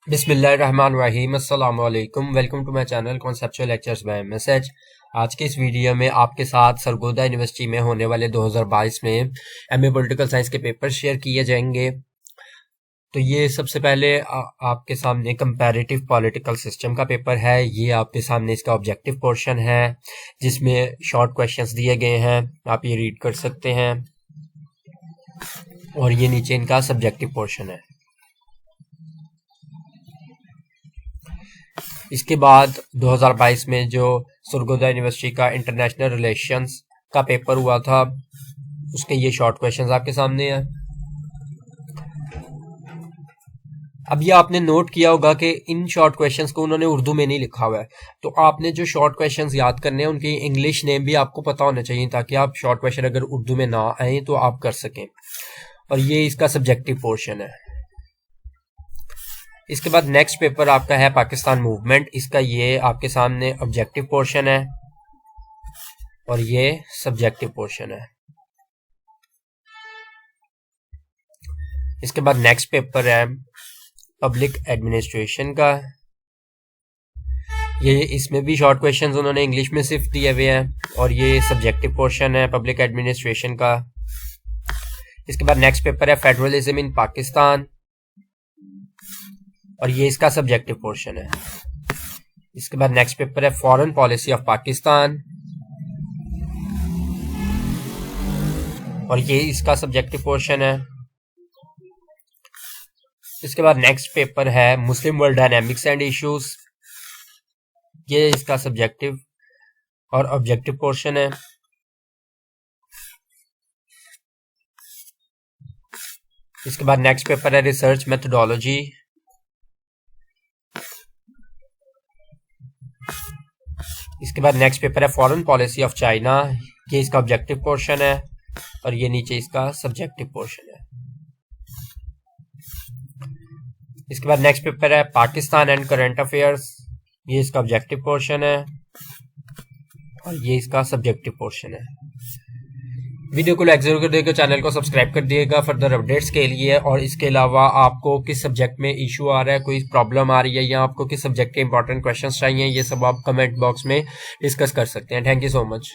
बिस्मिल्लाहिर्रहमानिर्रहीम अस्सलाम वालेकुम। Welcome to my channel conceptual lectures by message. आज के इस वीडियो में आपके साथ सरगोदा यूनिवर्सिटी में होने वाले 2022 में एमए पॉलिटिकल साइंस के पेपर शेयर किए जाएंगे। तो ये सबसे पहले आपके सामने कंपैरेटिव पॉलिटिकल सिस्टम का पेपर है। ये आपके सामने इसका ऑब्जेक्टिव पोर्शन है जिसमें शॉर्ट क्वेश्चंस दिए गए हैं, आप ये रीड कर सकते हैं। और ये नीचे इनका सब्जेक्टिव पोर्शन है। इसके बाद 2022 में जो सरगोदा यूनिवर्सिटी का इंटरनेशनल रिलेशंस का पेपर हुआ था उसके ये शॉर्ट क्वेश्चंस आपके सामने हैं। अब ये आपने नोट किया होगा कि इन शॉर्ट क्वेश्चंस को उन्होंने उर्दू में नहीं लिखा हुआ है, तो आपने जो शॉर्ट क्वेश्चंस याद करने हैं उनके इंग्लिश नेम भी आपको पता होना चाहिए ताकि आप शॉर्ट क्वेश्चन अगर उर्दू में ना आए तो आप कर सकें। और ये इसका सब्जेक्टिव पोर्शन है। इसके बाद नेक्स्ट पेपर आपका है पाकिस्तान मूवमेंट। इसका ये आपके सामने ऑब्जेक्टिव पोर्शन है और ये सब्जेक्टिव पोर्शन है। इसके बाद नेक्स्ट पेपर है पब्लिक एडमिनिस्ट्रेशन का। ये इसमें भी शॉर्ट क्वेश्चंस उन्होंने इंग्लिश में सिर्फ दिए हुए हैं और ये सब्जेक्टिव पोर्शन है पब्लिक एडमिनिस्ट्रेशन का। इसके बाद नेक्स्ट पेपर है फेडरलिज्म इन पाकिस्तान और ये इसका सब्जेक्टिव पोर्शन है। इसके बाद नेक्स्ट पेपर है फॉरेन पॉलिसी ऑफ पाकिस्तान और ये इसका सब्जेक्टिव पोर्शन है। इसके बाद नेक्स्ट पेपर है मुस्लिम वर्ल्ड डायनामिक्स एंड इश्यूज। ये इसका सब्जेक्टिव और ऑब्जेक्टिव पोर्शन है। इसके बाद नेक्स्ट पेपर है रिसर्च मेथोडोलॉजी। इसके बाद नेक्स्ट पेपर है फॉरेन पॉलिसी ऑफ चाइना। ये इसका ऑब्जेक्टिव पोर्शन है और ये नीचे इसका सब्जेक्टिव पोर्शन है। इसके बाद नेक्स्ट पेपर है पाकिस्तान एंड करंट अफेयर्स। ये इसका ऑब्जेक्टिव पोर्शन है और ये इसका सब्जेक्टिव पोर्शन है। वीडियो को लाइक जरूर कर देगा, चैनल को सब्सक्राइब कर दिएगा फर्दर अपडेट्स के लिए। और इसके अलावा आपको किस सब्जेक्ट में इशू आ रहा है, कोई प्रॉब्लम आ रही है या आपको किस सब्जेक्ट के इंपॉर्टेंट क्वेश्चंस चाहिए, ये सब आप कमेंट बॉक्स में डिस्कस कर सकते हैं। Thank you so much.